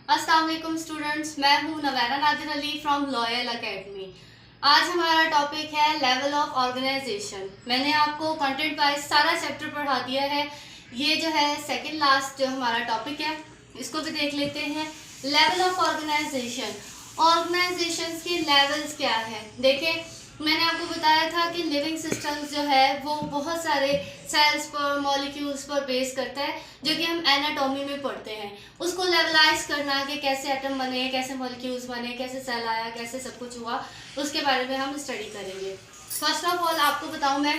अस्सलाम वालेकुम स्टूडेंट्स, मैं हूं Navaira Nadir Ali from Loyal Academy. आज हमारा टॉपिक है लेवल ऑफ ऑर्गेनाइजेशन। मैंने आपको कंटेंट वाइज सारा चैप्टर पढ़ा दिया है। ये जो है सेकंड लास्ट जो हमारा टॉपिक है, इसको भी देख लेते हैं। लेवल ऑफ ऑर्गेनाइजेशन, ऑर्गेनाइजेशन के लेवल्स क्या है। देखें, मैंने आपको बताया था कि लिविंग सिस्टम्स जो है वो बहुत सारे सेल्स पर, मॉलिक्यूल्स पर बेस करता है, जो कि हम एनाटॉमी में पढ़ते हैं। उसको लेवलाइज करना कि कैसे एटम बने, कैसे मॉलिक्यूल्स बने, कैसे सेल आया, कैसे सब कुछ हुआ, उसके बारे में हम स्टडी करेंगे। फर्स्ट ऑफ ऑल आपको बताऊं मैं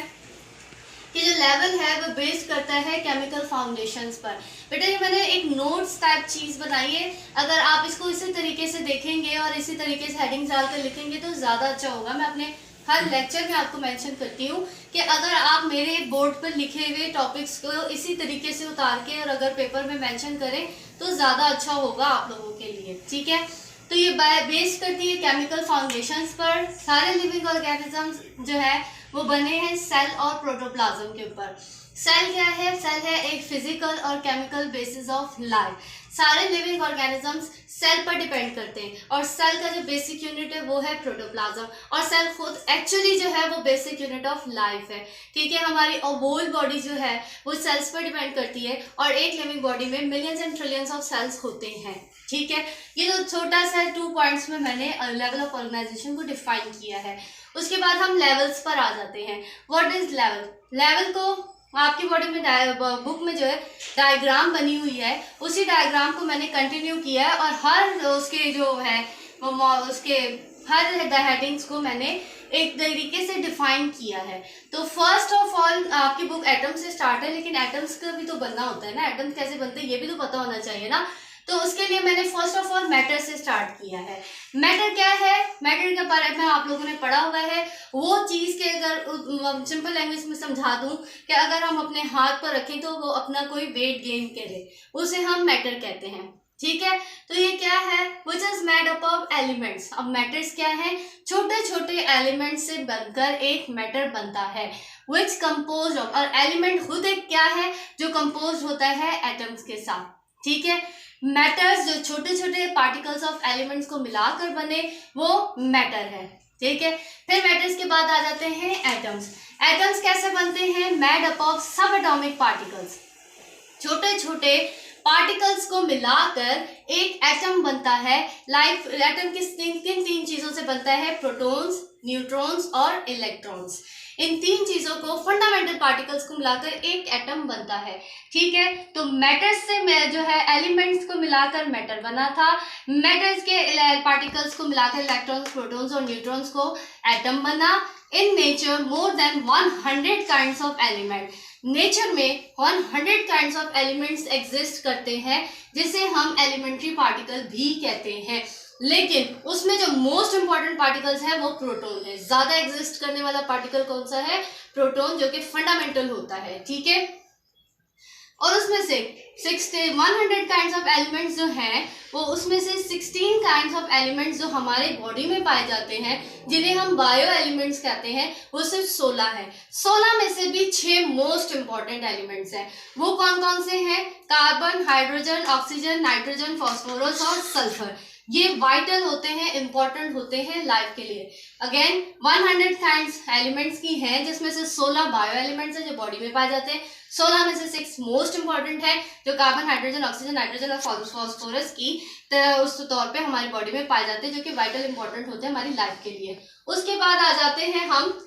कि जो लेवल है वो बेस्ड करता है केमिकल फाउंडेशंस पर। बेटा ये मैंने एक नोट्स टाइप चीज़ बनाई है, अगर आप इसको इसी तरीके से देखेंगे और इसी तरीके से हेडिंग्स डालकर लिखेंगे तो ज़्यादा अच्छा होगा। मैं अपने हर लेक्चर में आपको मेंशन करती हूँ कि अगर आप मेरे बोर्ड पर लिखे हुए टॉपिक्स को इसी तरीके से उतार के और अगर पेपर में मेंशन करें तो ज़्यादा अच्छा होगा आप लोगों के लिए, ठीक है। तो ये बेस करती है केमिकल फाउंडेशंस पर। सारे लिविंग ऑर्गेनिजम्स जो है वो बने हैं सेल और प्रोटोप्लाज्म के ऊपर। सेल क्या है? सेल है एक फिजिकल और केमिकल बेसिस ऑफ लाइफ। सारे लिविंग ऑर्गेनिजम्स सेल पर डिपेंड करते हैं और सेल का जो बेसिक यूनिट है वो है प्रोटोप्लाज्म। और सेल खुद एक्चुअली जो है वो बेसिक यूनिट ऑफ लाइफ है, ठीक है। हमारी होल बॉडी जो है वो सेल्स पर डिपेंड करती है और एक लिविंग बॉडी में millions and trillions of cells होते हैं, ठीक है। ये तो छोटा सा 2 पॉइंट्स में मैंने लेवल ऑफ ऑर्गेनाइजेशन को डिफाइन किया है। उसके बाद हम लेवल्स पर आ जाते हैं। What is level? लेवल को आपकी बॉडी में बुक में जो है डायग्राम बनी हुई है, उसी डायग्राम को मैंने कंटिन्यू किया है और हर उसके जो है उसके हर हेडिंग्स को मैंने एक तरीके से डिफाइन किया है। तो फर्स्ट ऑफ ऑल आपकी बुक एटम से स्टार्ट है, लेकिन एटम्स का भी तो बनना होता है ना, एटम्स कैसे बनते हैं ये भी तो पता होना चाहिए ना। तो उसके लिए मैंने फर्स्ट ऑफ ऑल मैटर से स्टार्ट किया है। मैटर क्या है? मैटर के बारे में आप लोगों ने पढ़ा हुआ है। वो चीज़ के अगर सिंपल लैंग्वेज में समझा दूं कि अगर हम अपने हाथ पर रखें तो वो अपना कोई वेट गेन करे, उसे हम मैटर कहते हैं, ठीक है। तो ये क्या है? Which is made up of elements. अब मैटर्स क्या है? छोटे छोटे एलिमेंट से बनकर एक मैटर बनता है, विच कंपोज ऑफ। और एलिमेंट खुद एक क्या है जो कंपोज होता है एटम्स के साथ, ठीक है। मैटर्स जो छोटे छोटे पार्टिकल्स ऑफ एलिमेंट्स को मिलाकर बने वो मैटर है, ठीक है। फिर मैटर्स के बाद आ जाते हैं एटम्स। एटम्स कैसे बनते हैं? मेड अप ऑफ सब एटॉमिक पार्टिकल्स। छोटे छोटे पार्टिकल्स को मिलाकर एक एटम बनता है। लाइक एटम किन तीन चीजों से बनता है? प्रोटॉन्स, न्यूट्रॉन्स और इलेक्ट्रॉन्स। इन तीन चीजों को, फंडामेंटल पार्टिकल्स को मिलाकर एक एटम बनता है, ठीक है। तो मैटर्स से जो है एलिमेंट्स को मिलाकर मैटर बना था। मैटर्स के पार्टिकल्स को मिलाकर इलेक्ट्रॉन्स, प्रोटॉन्स और न्यूट्रॉन्स को एटम बना। In nature more than 100 kinds of element. Nature में 100 काइंड्स ऑफ एलिमेंट्स एग्जिस्ट करते हैं, जिसे हम एलिमेंट्री पार्टिकल भी कहते हैं। लेकिन उसमें जो मोस्ट इंपॉर्टेंट पार्टिकल्स है वो प्रोटॉन है। ज्यादा एग्जिस्ट करने वाला पार्टिकल कौन सा है? प्रोटॉन, जो कि फंडामेंटल होता है, ठीक है। और उसमें से 100 काइंड्स ऑफ एलिमेंट्स जो हैं वो उसमें से 16 काइंड्स ऑफ एलिमेंट्स जो हमारे बॉडी में पाए जाते हैं, जिन्हें हम बायो एलिमेंट्स कहते हैं, वो सिर्फ 16 है। 16 में से भी 6 मोस्ट इंपॉर्टेंट एलिमेंट्स हैं। वो कौन कौन से हैं? Carbon, hydrogen, oxygen, nitrogen, phosphorus और सल्फर। ये वाइटल होते हैं, इंपॉर्टेंट होते हैं लाइफ के लिए। अगेन 100 काइंड्स एलिमेंट्स की हैं, जिसमें से 16 बायो एलिमेंट्स हैं जो बॉडी में पाए जाते हैं। 16 में से 6 मोस्ट इंपॉर्टेंट है, जो कार्बन, हाइड्रोजन, ऑक्सीजन, नाइट्रोजन और फॉस्फोरस की उस तौर पे हमारी बॉडी में पाए जाते हैं, जो कि वाइटल इंपॉर्टेंट होते हैं हमारी लाइफ के लिए। उसके बाद आ जाते हैं हम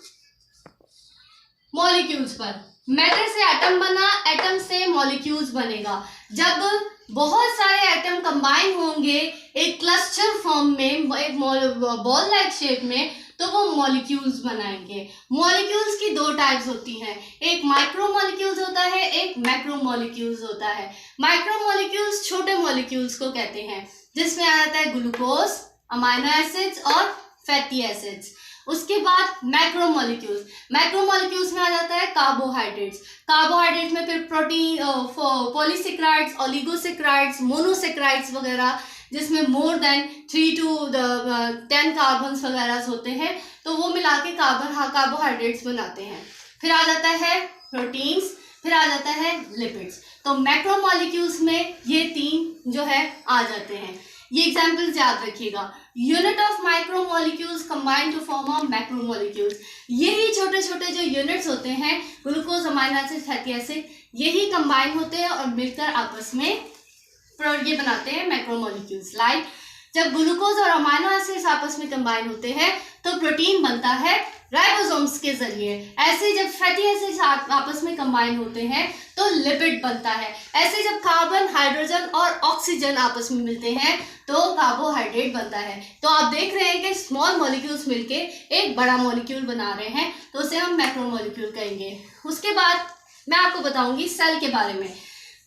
मॉलिक्यूल्स पर। मैटर से एटम बना, एटम से मॉलिक्यूल्स बनेगा। जब बहुत सारे एटम कंबाइन होंगे एक क्लस्टर फॉर्म में, एक बॉल लाइक शेप में, तो वो मॉलिक्यूल्स बनाएंगे। मॉलिक्यूल्स की 2 टाइप्स होती हैं, एक माइक्रो मॉलिक्यूल्स होता है, एक मैक्रो मॉलिक्यूल्स होता है। माइक्रो मॉलिक्यूल्स छोटे मॉलिक्यूल्स को कहते हैं, जिसमें आ जाता है ग्लूकोज, अमाइनो एसिड्स और फैटी एसिड्स। उसके बाद मैक्रो मॉलिक्यूल्स में आ जाता है कार्बोहाइड्रेट्स। कार्बोहाइड्रेट्स में फिर प्रोटीन, पॉलीसेक्राइड्स, ओलिगोसेक्राइड्स, मोनोसेक्राइड्स वगैरह, जिसमें मोर देन 3 to 10 कार्बन्स वगैरह होते हैं, तो वो मिला के कार्बोहाइड्रेट्स बनाते हैं। फिर आ जाता है प्रोटीन्स। फिर आ जाता है लिपिड्स। तो मैक्रोमोलिक्यूल्स में ये 3 जो है आ जाते हैं। ये एग्जाम्पल्स याद रखिएगा। Unit of micromolecules combine to form of macromolecules. यही छोटे छोटे जो यूनिट्स होते हैं glucose, amino acid, fatty acid, यही कंबाइन होते हैं और मिलकर आपस में ये बनाते हैं मैक्रोमोलिक्यूल्स। लाइक जब ग्लूकोज और अमीनो एसिड्स आपस में कंबाइन होते हैं तो प्रोटीन बनता है राइबोसोम्स के जरिए। ऐसे जब फैटी एसिड्स आपस में कंबाइन होते हैं तो लिपिड बनता है। ऐसे जब कार्बन, हाइड्रोजन और ऑक्सीजन आपस में मिलते हैं तो कार्बोहाइड्रेट बनता है। तो आप देख रहे हैं कि स्मॉल मॉलिक्यूल्स मिलके एक बड़ा मॉलिक्यूल बना रहे हैं, तो उसे हम मैक्रोमोलिक्यूल कहेंगे। उसके बाद मैं आपको बताऊंगी सेल के बारे में।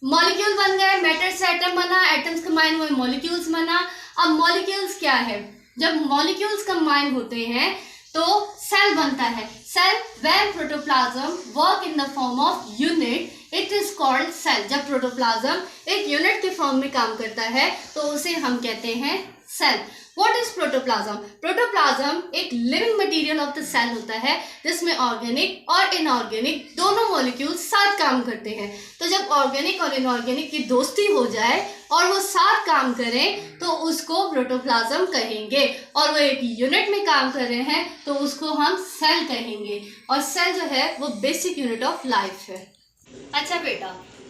मॉलिक्यूल बन गए, मैटर से एटम बना, एटम्स कंबाइन हुए, मॉलिक्यूल्स बना। अब मॉलिक्यूल्स क्या है? जब मॉलिक्यूल्स कंबाइन होते हैं तो सेल बनता है। Cell when protoplasm work in the form of unit it is called cell. जब प्रोटोप्लाज्म एक यूनिट के फॉर्म में काम करता है तो उसे हम कहते हैं cell. What is protoplasm? Protoplasm एक living material of the cell होता है जिसमें ऑर्गेनिक और इनऑर्गेनिक दोनों मॉलिक्यूल साथ काम करते हैं। तो जब ऑर्गेनिक और इनऑर्गेनिक की दोस्ती हो जाए और वो साथ काम करें तो उसको प्रोटोप्लाज्म कहेंगे। और वो एक यूनिट में काम कर रहे हैं तो उसको हम सेल कहेंगे। और सेल जो है वो बेसिक यूनिट ऑफ लाइफ है। अच्छा बेटा,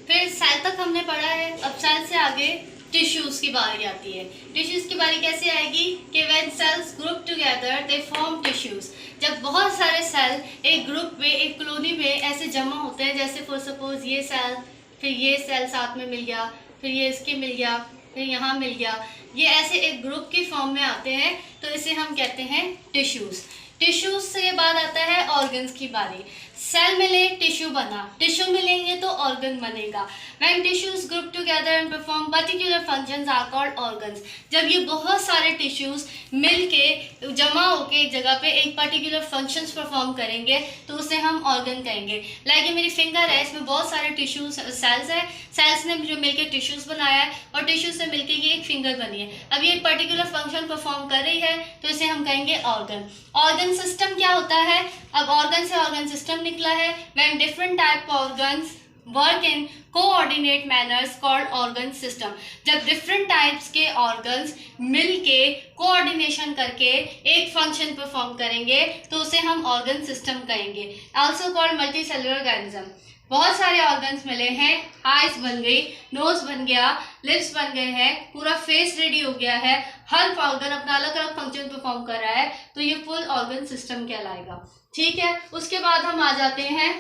फिर सेल तक हमने पढ़ा है। अब सेल से आगे टिश्यूज की बारी आती है। टिश्यूज की बारी कैसे आएगी कि when cells group together they form tissues. जब बहुत सारे सेल एक ग्रुप में, एक कॉलोनी में ऐसे जमा होते हैं, जैसे फॉर सपोज ये सेल, फिर ये सेल साथ में मिल गया, फिर ये इसके मिल गया, फिर यहाँ मिल गया, ये ऐसे एक ग्रुप की फॉर्म में आते हैं तो इसे हम कहते हैं टिश्यूज। टिश्यूज से बाद आता है ऑर्गन्स की बारी। सेल मिले, टिश्यू बना, टिश्यू मिलेंगे तो ऑर्गन बनेगा। When tissues group together and perform particular functions are called organs। जब ये बहुत सारे टिश्यूज मिलके जमा होके एक जगह पे एक पर्टिकुलर फंक्शंस परफॉर्म करेंगे तो उसे हम ऑर्गन कहेंगे। लाइक ये मेरी फिंगर है, इसमें बहुत सारे टिश्यूज सेल्स हैं, सेल्स ने जो मिलके टिश्यूज बनाया है और टिश्यूज से मिलके ये एक फिंगर बनी है। अब ये एक पर्टिकुलर फंक्शन परफॉर्म कर रही है तो इसे हम कहेंगे ऑर्गन। ऑर्गन सिस्टम क्या होता है? अब ऑर्गन से ऑर्गन सिस्टम निकला है। When different type organs work in coordinate manners called organ system. जब डिफरेंट टाइप्स के ऑर्गन्स मिलके कोऑर्डिनेशन करके एक फंक्शन परफॉर्म करेंगे तो उसे हम ऑर्गन सिस्टम कहेंगे। Also called multi cellular organism. बहुत सारे ऑर्गन्स मिले हैं, आइज बन गई, नोज बन गया, लिप्स बन गए हैं, पूरा फेस रेडी हो गया है, हर ऑर्गन अपना अलग अलग फंक्शन परफॉर्म कर रहा है, तो ये फुल ऑर्गन सिस्टम कहलाएगा। ठीक है, उसके बाद हम आ जाते हैं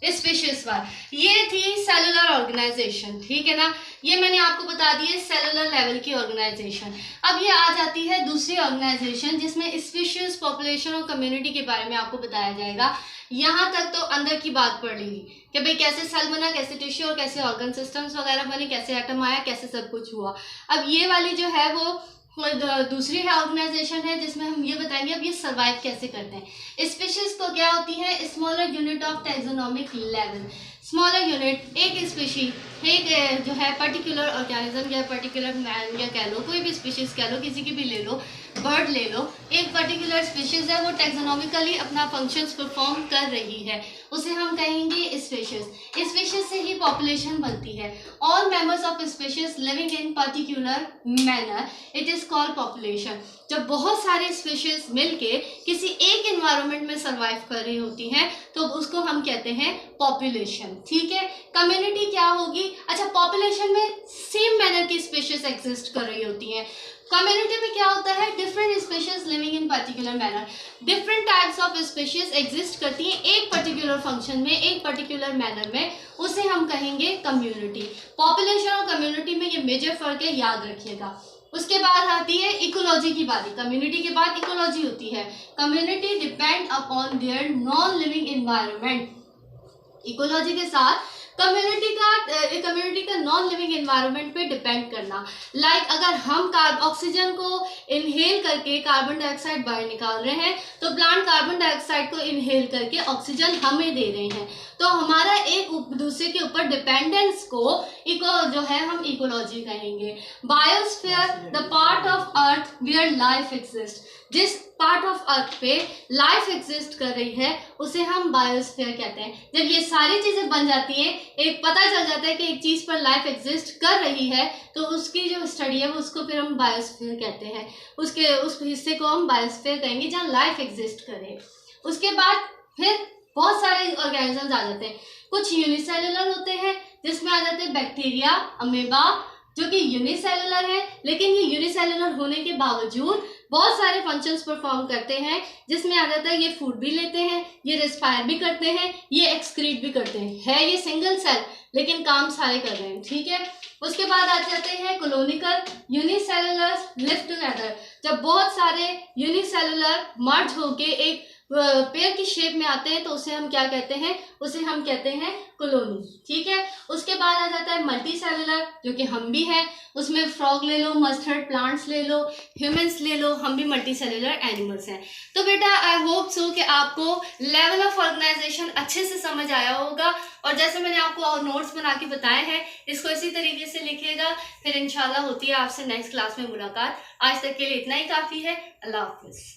स्पीशीज पर। ये थी सेलुलर ऑर्गेनाइजेशन, ठीक है ना, ये मैंने आपको बता दी है सेलुलर लेवल की ऑर्गेनाइजेशन। अब ये आ जाती है दूसरी ऑर्गेनाइजेशन जिसमें स्पीशीज, पॉपुलेशन और कम्युनिटी के बारे में आपको बताया जाएगा। यहाँ तक तो अंदर की बात पढ़ ली कि भाई कैसे सेल बना, कैसे टिश्यू और कैसे ऑर्गन सिस्टम्स वगैरह बने, कैसे एटम आया, कैसे सब कुछ हुआ। अब ये वाली जो है वो दूसरी है ऑर्गेनाइजेशन है जिसमें हम ये बताएंगे अब ये सर्वाइव कैसे करते हैं। स्पीशीज को क्या होती है? Smaller unit of taxonomic level. Smaller unit, एक स्पीशीज, एक जो है पर्टिकुलर ऑर्गेनिज्म या पर्टिकुलर मैन या कह लो, कोई भी स्पीशीज कह लो, किसी की भी ले लो, बर्ड ले लो, एक पर्टिकुलर स्पीशीज है वो टैक्सोनॉमिकली अपना फंक्शंस परफॉर्म कर रही है, उसे हम कहेंगे स्पीशीज। स्पीशीज से ही पॉपुलेशन बनती है। All members of species living in particular manner it is called population. जब बहुत सारे स्पीशीज मिलके किसी एक एनवायरनमेंट में सर्वाइव कर रही होती हैं तो उसको हम कहते हैं पॉपुलेशन। ठीक है, कम्युनिटी क्या होगी? अच्छा, पॉपुलेशन में सेम मैनर की स्पीशीज एग्जिस्ट कर रही होती हैं। कम्युनिटी में क्या होता है? Different species living in particular manner. Different types of species exist करती हैं एक पर्टिकुलर फंक्शन में, एक पर्टिकुलर मैनर में, उसे हम कहेंगे कम्युनिटी। पॉपुलेशन और कम्युनिटी में ये मेजर फर्क है, याद रखिएगा। उसके बाद आती है इकोलॉजी की बारी। कम्युनिटी के बाद इकोलॉजी होती है। Community depend upon their non living environment. Ecology के साथ कम्युनिटी का नॉन लिविंग एनवायरनमेंट पे डिपेंड करना। लाइक अगर हम ऑक्सीजन को इनहेल करके कार्बन डाइऑक्साइड बाहर निकाल रहे हैं तो प्लांट कार्बन डाइऑक्साइड को इनहेल करके ऑक्सीजन हमें दे रहे हैं, तो हमारा एक दूसरे के ऊपर डिपेंडेंस को जो है हम इकोलॉजी कहेंगे। Biosphere, the part of earth where life exist. जिस पार्ट ऑफ अर्थ पे लाइफ एग्जिस्ट कर रही है उसे हम बायोस्फीयर कहते हैं। जब ये सारी चीज़ें बन जाती हैं, एक पता चल जाता है कि एक चीज़ पर लाइफ एग्जिस्ट कर रही है, तो उसकी जो स्टडी है उसको फिर हम बायोस्फीयर कहते हैं। उस हिस्से को हम बायोस्फीयर कहेंगे जहाँ लाइफ एग्जिस्ट करे। उसके बाद फिर बहुत सारे ऑर्गेनिजम्स आ जाते हैं। कुछ यूनिसेलुलर होते हैं जिसमें आ जाते हैं बैक्टीरिया, अमीबा, जो कि यूनिसेलुलर है, लेकिन ये यूनिसेलुलर होने के बावजूद बहुत सारे फंक्शंस परफॉर्म करते हैं, जिसमें आ जाता है ये फूड भी लेते हैं, ये रेस्पायर भी करते हैं, ये एक्सक्रीट भी करते हैं। है ये सिंगल सेल लेकिन काम सारे कर रहे हैं, ठीक है। उसके बाद आ जाते हैं कोलोनिकल यूनिसेलुलर लिव टुगेदर। जब बहुत सारे यूनिसेलुलर मर्ज होके एक पेयर की शेप में आते हैं तो उसे हम क्या कहते हैं, उसे हम कहते हैं कॉलोनी, ठीक है। उसके बाद आ जाता है मल्टी सेलुलर, जो कि हम भी हैं। उसमें फ्रॉग ले लो, मस्टर्ड प्लांट्स ले लो, ह्यूमंस ले लो, हम भी मल्टी सेलुलर एनिमल्स हैं। तो बेटा आई होप सो कि आपको लेवल ऑफ ऑर्गेनाइजेशन अच्छे से समझ आया होगा, और जैसे मैंने आपको और नोट्स बना के बताए हैं इसको इसी तरीके से लिखिएगा। फिर इंशाल्लाह होती है आपसे नेक्स्ट क्लास में मुलाकात। आज तक के लिए इतना ही काफ़ी है। अल्लाह हाफिज़।